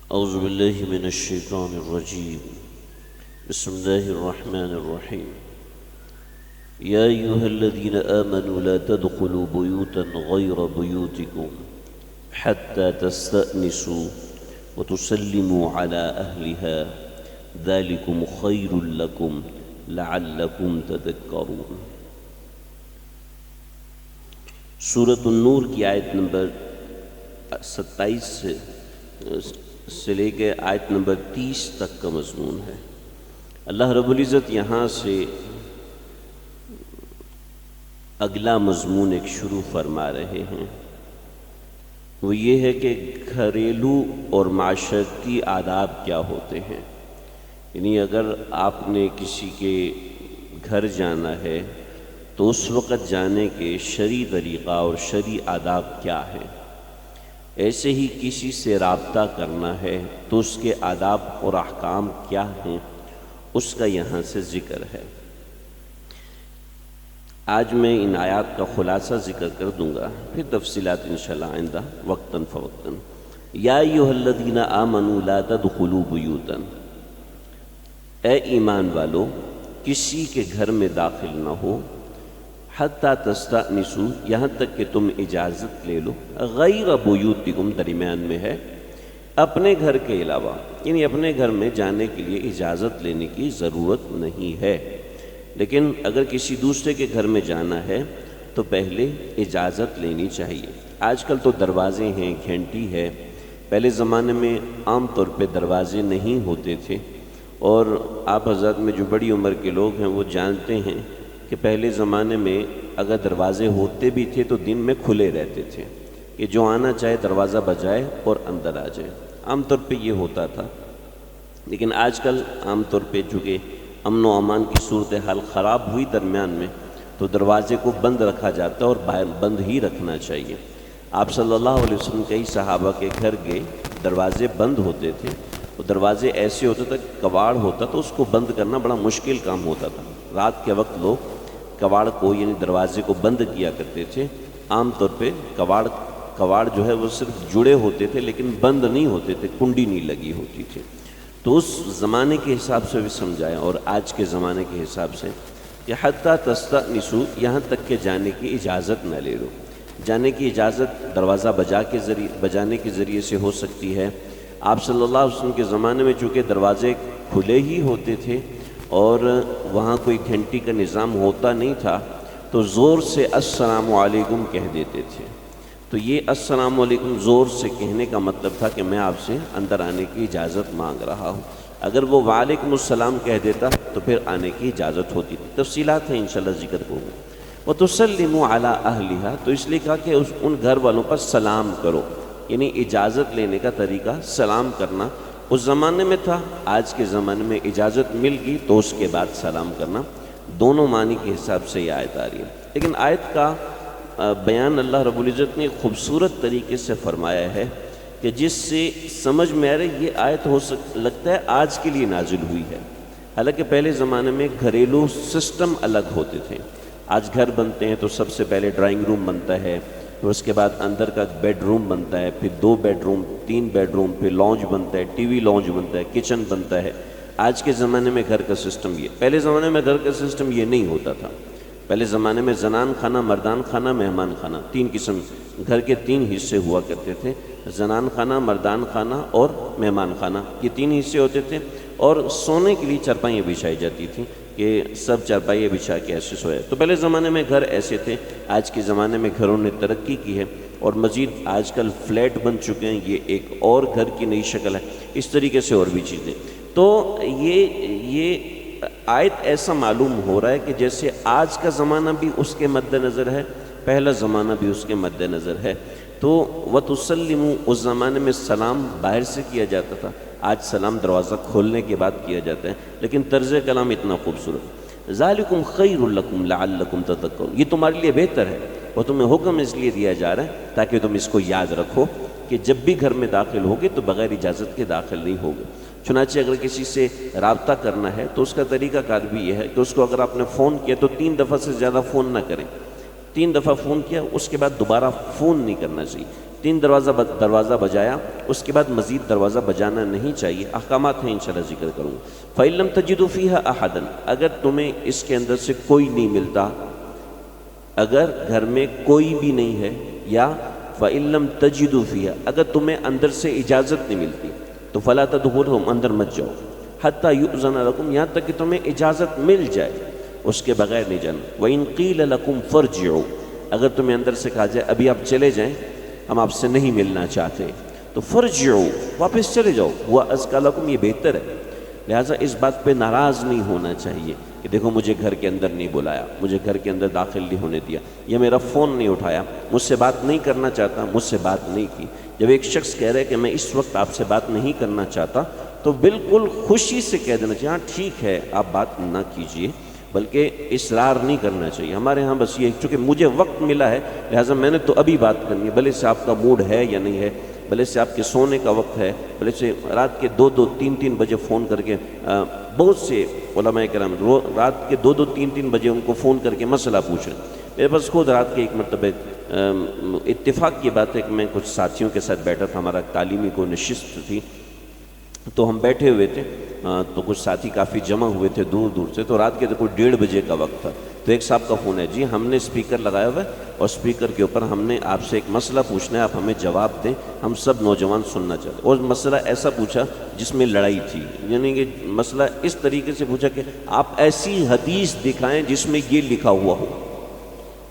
اعوذ باللہ من الشیطان الرجیم بسم اللہ الرحمن الرحیم یا ایہا الذین آمنوا لا تدخلوا بیوتا غیر بیوتکم حتی تستأنسوا وتسلموا علی اہلها ذالکم خیر لکم لعلکم تذکرون۔ سورۃ النور کی آیت نمبر 27 سے لے کے آیت نمبر 30 تک کا مضمون ہے۔ اللہ رب العزت یہاں سے اگلا مضمون ایک شروع فرما رہے ہیں، وہ یہ ہے کہ گھریلو اور معاشرتی آداب کیا ہوتے ہیں۔ یعنی اگر آپ نے کسی کے گھر جانا ہے تو اس وقت جانے کے شرعی طریقہ اور شرعی آداب کیا ہیں۔ ایسے ہی کسی سے رابطہ کرنا ہے تو اس کے آداب اور احکام کیا ہیں، اس کا یہاں سے ذکر ہے۔ آج میں ان آیات کا خلاصہ ذکر کر دوں گا، پھر تفصیلات انشاءاللہ آئندہ وقتاً فوقتاً۔ یا ایھا الذین آمنوا لا تدخلوا بیوتا، اے ایمان والو کسی کے گھر میں داخل نہ ہو، حتی تستأنسوا یہاں تک کہ تم اجازت لے لو، غیر بیوتکم درمیان میں ہے، اپنے گھر کے علاوہ، یعنی اپنے گھر میں جانے کے لیے اجازت لینے کی ضرورت نہیں ہے، لیکن اگر کسی دوسرے کے گھر میں جانا ہے تو پہلے اجازت لینی چاہیے۔ آج کل تو دروازے ہیں، گھنٹی ہے، پہلے زمانے میں عام طور پہ دروازے نہیں ہوتے تھے، اور آپ حضرات میں جو بڑی عمر کے لوگ ہیں وہ جانتے ہیں کہ پہلے زمانے میں اگر دروازے ہوتے بھی تھے تو دن میں کھلے رہتے تھے کہ جو آنا چاہے دروازہ بجائے اور اندر آ جائے، عام طور پہ یہ ہوتا تھا۔ لیکن آج کل عام طور پہ چونکہ امن و امان کی صورتحال خراب ہوئی درمیان میں، تو دروازے کو بند رکھا جاتا ہے اور باہر بند ہی رکھنا چاہیے۔ آپ صلی اللہ علیہ وسلم کئی صحابہ کے گھر گئے، دروازے بند ہوتے تھے، وہ دروازے ایسے ہوتے تھے کواڑ ہوتا تو اس کو بند کرنا بڑا مشکل کام ہوتا تھا۔ رات کے وقت لوگ کواڑ کو یعنی دروازے کو بند کیا کرتے تھے۔ عام طور پہ کواڑ جو ہے وہ صرف جڑے ہوتے تھے لیکن بند نہیں ہوتے تھے، کنڈی نہیں لگی ہوتی تھی۔ تو اس زمانے کے حساب سے بھی سمجھایا اور آج کے زمانے کے حساب سے کہ حتی تستأنسوا یہاں تک کہ جانے کی اجازت نہ لے لو۔ جانے کی اجازت دروازہ بجانے کے ذریعے سے ہو سکتی ہے۔ آپ صلی اللہ علیہ وسلم کے زمانے میں چونکہ دروازے کھلے ہی ہوتے تھے اور وہاں کوئی گھنٹی کا نظام ہوتا نہیں تھا، تو زور سے السلام علیکم کہہ دیتے تھے۔ تو یہ السلام علیکم زور سے کہنے کا مطلب تھا کہ میں آپ سے اندر آنے کی اجازت مانگ رہا ہوں۔ اگر وہ وعلیکم السلام کہہ دیتا تو پھر آنے کی اجازت ہوتی تھی۔ تفصیلات ہیں انشاءاللہ ذکر کروں گا۔ وَتُسَلِّمُوا عَلَىٰ أَهْلِهَا، تو اس لیے کہا کہ ان گھر والوں پر سلام کرو، یعنی اجازت لینے کا طریقہ سلام کرنا اس زمانے میں تھا، آج کے زمانے میں اجازت مل گئی تو اس کے بعد سلام کرنا، دونوں معنی کے حساب سے یہ آیت آ رہی ہے۔ لیکن آیت کا بیان اللہ رب العزت نے خوبصورت طریقے سے فرمایا ہے کہ جس سے سمجھ میں آ رہا ہے یہ آیت لگتا ہے آج کے لیے نازل ہوئی ہے۔ حالانکہ پہلے زمانے میں گھریلو سسٹم الگ ہوتے تھے۔ آج گھر بنتے ہیں تو سب سے پہلے ڈرائنگ روم بنتا ہے، پھر اس کے بعد اندر کا بیڈ روم بنتا ہے، پھر 2 بیڈ روم، 3 بیڈ روم، پھر لانج بنتا ہے، ٹی وی لانج بنتا ہے، کچن بنتا ہے۔ آج کے زمانے میں گھر کا سسٹم یہ، پہلے زمانے میں گھر کا سسٹم یہ نہیں ہوتا تھا۔ پہلے زمانے میں زنان خانہ، مردان خانہ، مہمان خانہ، 3 قسم گھر کے 3 حصے ہوا کرتے تھے، زنان خانہ، مردان خانہ اور مہمان خانہ، یہ 3 حصے ہوتے تھے۔ اور سونے کے لیے چارپائیاں بچھائی جاتی تھیں کہ سب چارپائیاں بچھا کے ایسے سوئے۔ تو پہلے زمانے میں گھر ایسے تھے۔ آج کے زمانے میں گھروں نے ترقی کی ہے اور مزید آج کل فلیٹ بن چکے ہیں، یہ ایک اور گھر کی نئی شکل ہے، اس طریقے سے اور بھی چیزیں۔ تو یہ آیت ایسا معلوم ہو رہا ہے کہ جیسے آج کا زمانہ بھی اس کے مد نظر ہے، پہلا زمانہ بھی اس کے مد نظر ہے۔ تو وَتُسَلِّمُوا اس زمانے میں سلام باہر سے کیا جاتا تھا، آج سلام دروازہ کھولنے کے بعد کیا جاتا ہے، لیکن طرز کلام اتنا خوبصورت۔ ذَلِكُمْ خَيْرٌ لَكُمْ لَعَلَّكُمْ تَتَّقُونَ، یہ تمہارے لیے بہتر ہے، اور تمہیں حکم اس لیے دیا جا رہا ہے تاکہ تم اس کو یاد رکھو کہ جب بھی گھر میں داخل ہوگے تو بغیر اجازت کے داخل نہیں ہوگے۔ چنانچہ اگر کسی سے رابطہ کرنا ہے تو اس کا طریقہ کار بھی یہ ہے کہ اس کو اگر آپ نے فون کیا تو 3 دفعہ سے زیادہ فون نہ کریں، 3 دفعہ فون کیا اس کے بعد دوبارہ فون نہیں کرنا چاہیے، 3 دروازہ بجایا، اس کے بعد مزید دروازہ بجانا نہیں چاہیے۔ احکامات ہیں انشاءاللہ ذکر کروں گا۔ فَإِن لَمْ تَجِدُوا فِيهَا أَحَدًا، اگر تمہیں اس کے اندر سے کوئی نہیں ملتا، اگر گھر میں کوئی بھی نہیں ہے، یا فَإِن لَمْ تَجِدُوا فِيهَا، اگر تمہیں اندر سے اجازت نہیں ملتی تو فَلَا تَدْخُلُوا، اندر مت جاؤ، حَتَّى يُؤْذَنَ لَكُمْ، یہاں تک کہ تمہیں اجازت مل جائے، اس کے بغیر نہیں جانا۔ وَإِن قِيلَ لَكُمْ فَارْجِعُوا، اگر تمہیں اندر سے کہا جائے ابھی آپ چلے جائیں، ہم آپ سے نہیں ملنا چاہتے، تو فرجعوا، واپس چلے جاؤ، ہوا ازکا لکم، یہ بہتر ہے۔ لہٰذا اس بات پہ ناراض نہیں ہونا چاہیے کہ دیکھو مجھے گھر کے اندر نہیں بلایا، مجھے گھر کے اندر داخل نہیں ہونے دیا، یا میرا فون نہیں اٹھایا، مجھ سے بات نہیں کرنا چاہتا، مجھ سے بات نہیں کی۔ جب ایک شخص کہہ رہے کہ میں اس وقت آپ سے بات نہیں کرنا چاہتا، تو بالکل خوشی سے کہہ دینا چاہیے ہاں ٹھیک ہے آپ بات نہ کیجیے، بلکہ اصرار نہیں کرنا چاہیے۔ ہمارے ہاں بس یہ چونکہ مجھے وقت ملا ہے لہٰذا میں نے تو ابھی بات کرنی ہے، بھلے سے آپ کا موڈ ہے یا نہیں ہے، بھلے سے آپ کے سونے کا وقت ہے، بھلے سے رات کے 2-2 3-3 بجے فون کر کے بہت سے علماء کرام رات کے 2-2 3-3 بجے ان کو فون کر کے مسئلہ پوچھیں۔ میرے پاس خود رات کے ایک مرتبہ اتفاق کی بات ہے کہ میں کچھ ساتھیوں کے ساتھ بیٹھا تھا، ہمارا تعلیمی کوئی نشست تھی، تو ہم بیٹھے ہوئے تھے، تو کچھ ساتھی کافی جمع ہوئے تھے دور دور سے، تو رات کے کوئی 1:30 بجے کا وقت تھا، تو ایک صاحب کا فون ہے، جی ہم نے اسپیکر لگایا ہوا ہے اور اسپیکر کے اوپر ہم نے آپ سے ایک مسئلہ پوچھنا ہے، آپ ہمیں جواب دیں، ہم سب نوجوان سننا چاہتے ہیں۔ اور مسئلہ ایسا پوچھا جس میں لڑائی تھی، یعنی کہ مسئلہ اس طریقے سے پوچھا کہ آپ ایسی حدیث دکھائیں جس میں یہ لکھا ہوا ہو،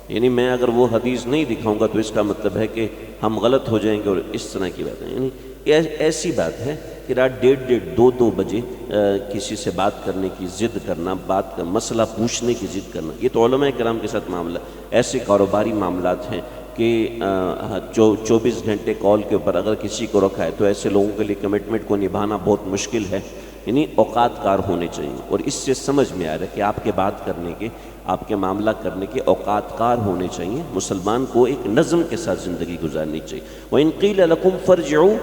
یعنی میں اگر وہ حدیث نہیں دکھاؤں گا تو اس کا مطلب ہے کہ ہم غلط ہو جائیں گے، اور اس طرح کی بات ہے۔ یعنی ایسی بات ہے کہ رات 1:30 2-2 بجے کسی سے بات کرنے کی ضد کرنا، مسئلہ پوچھنے کی ضد کرنا، یہ تو علماء کرام کے ساتھ معاملہ، ایسے کاروباری معاملات ہیں کہ 24 گھنٹے کال کے اوپر اگر کسی کو رکھا ہے تو ایسے لوگوں کے لیے کمٹمنٹ کو نبھانا بہت مشکل ہے، یعنی اوقات کار ہونے چاہیے، اور اس سے سمجھ میں آ رہا ہے کہ آپ کے بات کرنے کے، آپ کے معاملہ کرنے کے اوقات کار ہونے چاہیے۔ مسلمان کو ایک نظم کے ساتھ زندگی گزارنی چاہیے۔ وَإِن قِيلَ لَكُمْ فَارْجِعُوا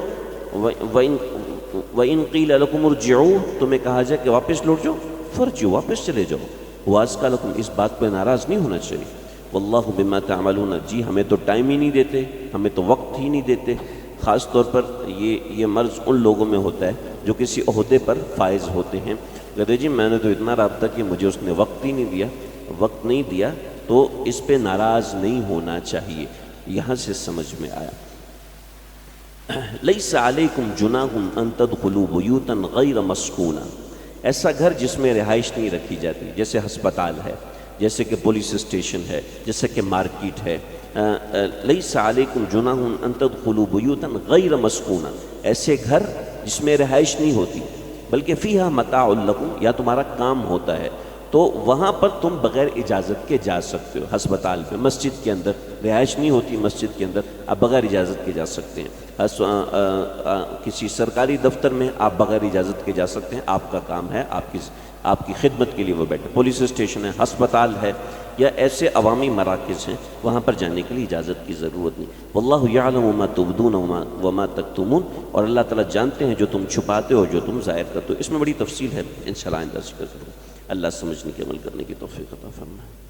وَإِن قِيلَ لَكُمْ ارْجِعُوا، تمہیں کہا جائے کہ واپس لوٹ جاؤ، فَارْجِعُوا، واپس چلے جاؤ، وَأَزْكَىٰ لَكُمْ، اس بات پہ ناراض نہیں ہونا چاہیے۔ وَاللَّهُ بِمَا تَعْمَلُونَ، جی ہمیں تو ٹائم ہی نہیں دیتے، ہمیں تو وقت ہی نہیں دیتے۔ خاص طور پر یہ مرض ان لوگوں میں ہوتا ہے جو کسی عہدے پر فائز ہوتے ہیں، کہتے جی میں نے تو اتنا رابطہ کیا، مجھے اس نے وقت ہی نہیں دیا، وقت نہیں دیا، تو اس پہ ناراض نہیں ہونا چاہیے۔ یہاں سے سمجھ میں آیا لیس علیکم جناح ان تدخلوا بیوتا غیر مسکونہ، ایسا گھر جس میں رہائش نہیں رکھی جاتی، جیسے ہسپتال ہے، جیسے کہ پولیس اسٹیشن ہے، جیسے کہ مارکیٹ ہے۔ لیس علیکم جناح ان تدخلوا بیوتا غیر مسکونہ، ایسے گھر جس میں رہائش نہیں ہوتی، بلکہ فیہا متاع لکم، یا تمہارا کام ہوتا ہے، تو وہاں پر تم بغیر اجازت کے جا سکتے ہو۔ ہسپتال میں، مسجد کے اندر رہائش نہیں ہوتی، مسجد کے اندر آپ بغیر اجازت کے جا سکتے ہیں۔ کسی سرکاری دفتر میں آپ بغیر اجازت کے جا سکتے ہیں، آپ کا کام ہے، آپ کی خدمت کے لیے وہ بیٹھے۔ پولیس اسٹیشن ہے، ہسپتال ہے، یا ایسے عوامی مراکز ہیں، وہاں پر جانے کے لیے اجازت کی ضرورت نہیں۔ واللہ یعلم ما تبدون وما تکتمون، اور اللہ تعالیٰ جانتے ہیں جو تم چھپاتے ہو، جو تم ظاہر کرتے ہو۔ اس میں بڑی تفصیل ہے، انشاءاللہ آئندہ ذکر کروں۔ اللہ سمجھنے کے عمل کرنے کی توفیق عطا فرمائے۔